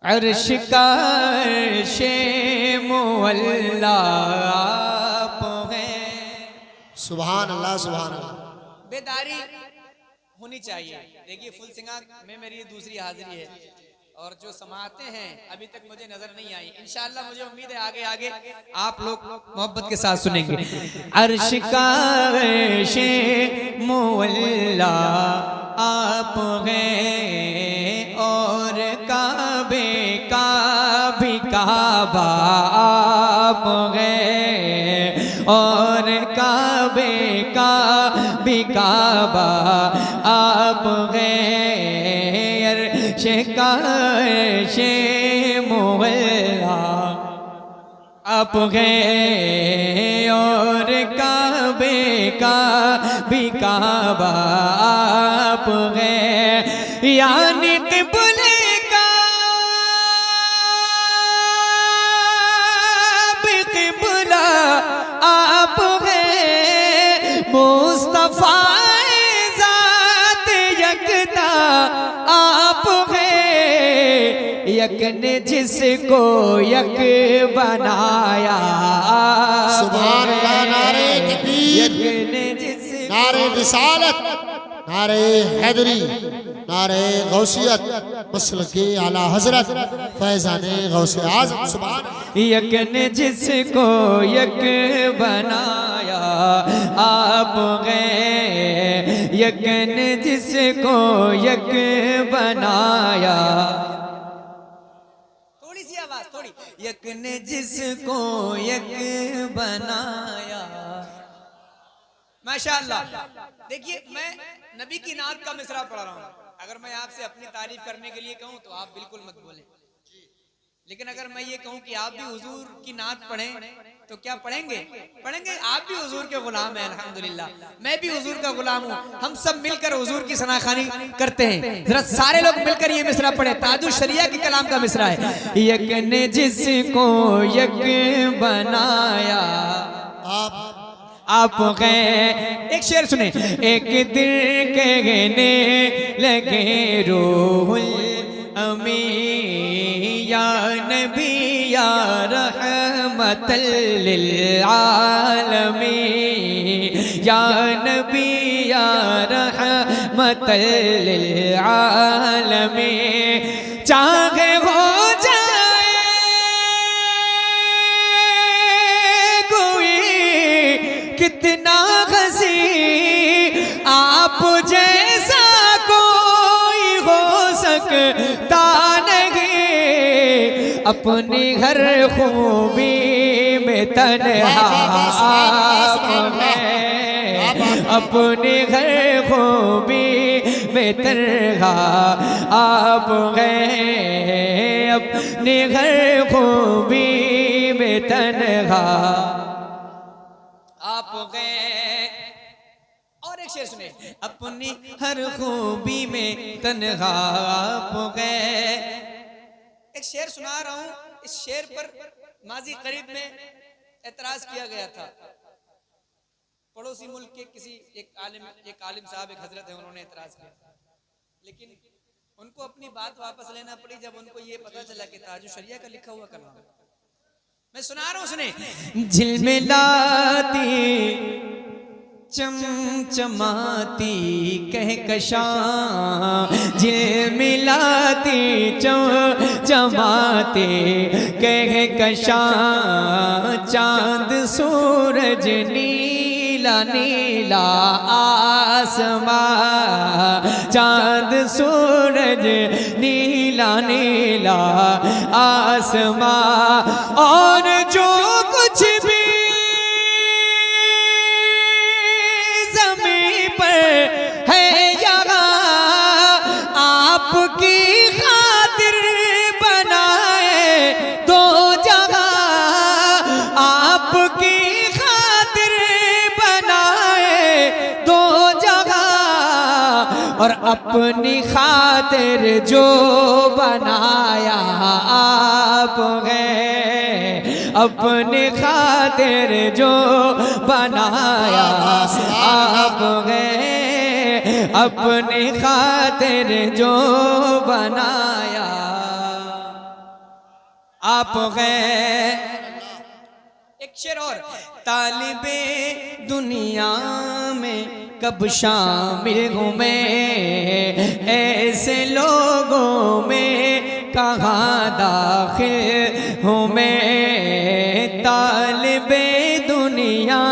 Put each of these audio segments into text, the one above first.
अर्श का अर्शे मुअल्ला आप हैं। सुभान अल्लाह सुभान अल्लाह। बेदारी होनी चाहिए। देखिए फुल सिंगार में मेरी दूसरी हाजिरी है और जो समाते हैं अभी तक मुझे नजर नहीं आई। इंशाअल्लाह मुझे उम्मीद है आगे आगे आप लोग मोहब्बत के साथ सुनेंगे। अर्श का अर्शे मुअल्ला आप हैं और काबे का भी काबा आप हैं और काबे का भी काबा आप हैं। अर्शे का अर्शे मुअल्ला आप हैं और काबे का भी काबा आप हैं। यानी क़िबले का भी क़िबला आप हैं। मुस्तफ़ा ज़ात यकता आप हैं। यक ने जिसको यक बनाया सुभान अल्लाह। नारे तकबीर, नारे रिसालत, नारे हैदरी, नारे गौसियत, मसलके आला हजरत फैज़ाने गौसे आज़म। सुभान। यक ने जिसको यक बनाया आप हैं। यक ने जिसको यक बनाया। थोड़ी सी आवाज थोड़ी। यक ने जिसको यक बनाया। माशाअल्लाह। देखिए मैं नबी की नात का मिसरा पढ़ रहा हूँ। अगर मैं आपसे अपनी तारीफ करने के लिए कहूँ तो आप बिल्कुल मत बोलें, लेकिन अगर मैं ये कहूँ कि आप भी हुजूर की नात पढ़ें तो क्या पढ़ेंगे? पढ़ेंगे। आप भी हुजूर के गुलाम हैं अल्हम्दुलिल्लाह। मैं भी हुजूर का गुलाम हूँ। हम सब मिलकर हुजूर की सनाखानी करते हैं। जरा सारे लोग मिलकर ये मिसरा पढ़े। ताजुल शरिया के कलाम का मिसरा है। यक ने जिसको यक बनाया आप हैं। एक शेर सुने। एक दिल कहने लगे रूहुल अमी या नबी या रहमतल लिल आलमीन या नबी या रहमतल लिल आलमीन। चाहे हो कितना हसी आप जैसा कोई हो सकता नहीं। अपनी हर खूबी में तन्हा आप हैं। अपनी हर खूबी में तन्हा आप हैं। अपनी हर खूबी में तन्हा आप गए। और एक शेर सुने। अपनी हर खूबी में तन्हा आप गए। एक शेर सुना रहा हूं। इस शेर पर माजी करीब में एतराज किया गया था। पड़ोसी मुल्क के किसी एक आलिम साहब, एक हजरत है, उन्होंने एतराज किया, लेकिन उनको अपनी बात वापस लेना पड़ी जब उनको ये पता चला कि ताजुल शरिया का लिखा हुआ कलाम है। मैं सुना रहा हूं सुने। झिलमिलाती चमचमाती कहकशां झिलमिलाती चमचमाती कहकशां चांद सूरज नीला नीला आसमां चांद सूरज नीला नीला आसमां। और जो कुछ भी ज़मीन पर है यहाँ आपकी खातिर बनाए दो जगह। आपकी खातिर बनाए दो जगह। और अपनी खातिर जो बनाया आप हैं। अपनी खातिर जो बनाया आप हैं। अपनी खातिर जो बनाया आप गए। एक शेर और, तालिबे दुनिया में कब शामिल हूँ मैं, ऐसे लोगों में कहाँ दाखिल हूँ मैं, तालिबे दुनिया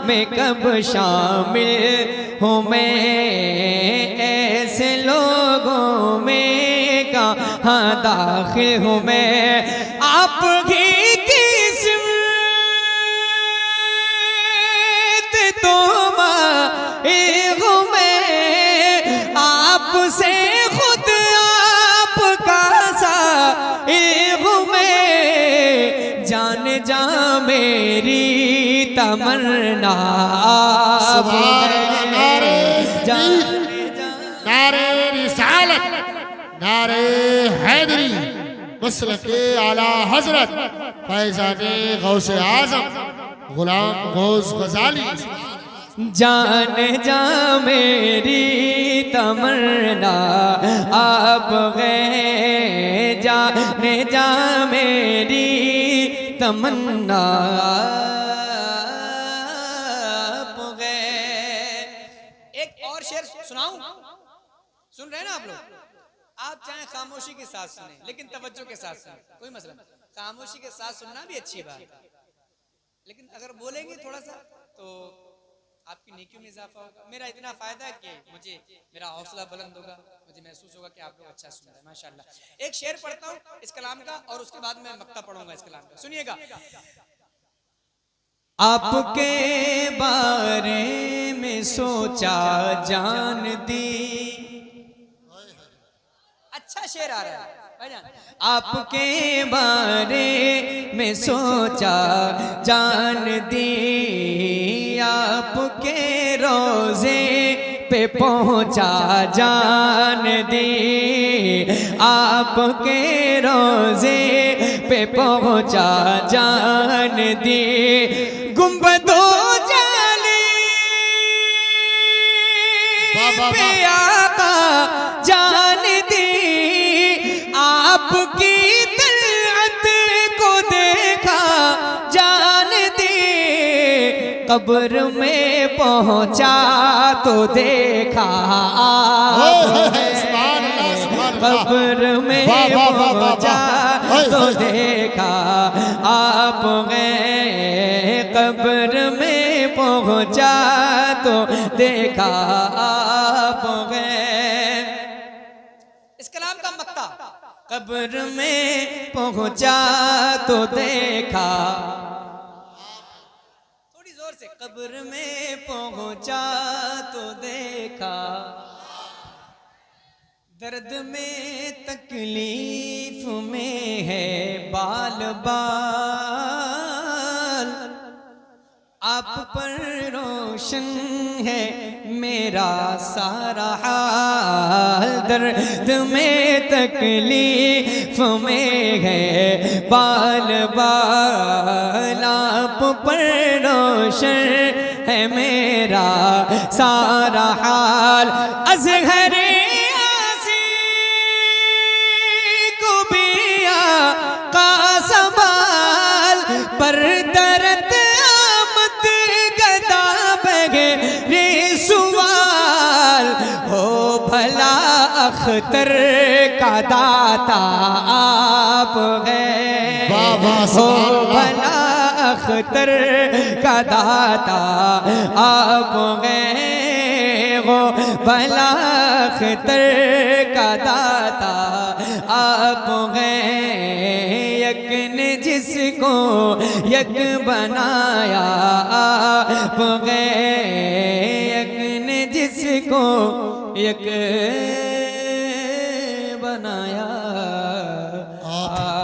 में कब शामिल हूँ मैं, ऐसे लोगों में कहाँ दाखिल हूँ मैं। आपकी किस्मत तो मैं आपसे खुद आपका सा मैं, जान जा मेरी तमन्ना नारे रिसालत, नारे हैदरी, मसलके आला हजरत फैज़ाने गौसे आज़म गुलाम गौस गजाली। जान जा मेरी तमन्ना आप गए, जान जा मेरी तमन्ना आप गए। एक और शेर सुनाऊं? सुन रहे हैं ना आप लोग? आप चाहे खामोशी के साथ सुने, लेकिन तवज्जो के साथ सुने, कोई मसला नहीं। खामोशी के साथ सुनना भी अच्छी बात है, लेकिन अगर बोलेंगे थोड़ा सा तो आपकी नेकियों में इजाफा होगा। मेरा इतना फायदा है कि मुझे मेरा हौसला बुलंद होगा, मुझे महसूस होगा कि आप लोग अच्छा सुन रहे हैं, माशाल्लाह। एक शेर पढ़ता हूँ इस कलाम का और उसके बाद मैं मक्ता पढ़ूंगा इस कलाम का, सुनिएगा। आपके बारे में सोचा जान दी, अच्छा शेर आ रहा है भाईजान। आपके बारे में सोचा जान दी, आपके रोजे पे पहुंचा जान दी, आपके रोजे पे पहुंचा जान दी, गुंबदो जाली पे आका जान दी, आपकी तलअत को देखा जान दी, कब्र में पहुंचा तो देखा कब्र में पहुंचा तो देखा आप गए, कब्र में पहुंचा तो देखा आप गए। इस कलाम का मक्ता, कब्र में पहुंचा तो देखा, थोड़ी जोर से, कब्र में पहुंचा तो देखा, दर्द में तकलीफ में है बाल बाल, आप पर रोशन है मेरा सारा हाल, दर्द में तकलीफ में है बाल बाल, आप पर रोशन है मेरा सारा हाल, अज़हर आसी को बिया का सवाल पर दर्द भला अख्तर का दाता आप गए, हो भला अख्तर का दाता आप गए, हो भला अख्तर का दाता आप गए, यक ने जिसको यक बनाया आप गए, यक ने जिसको यक बनाया आप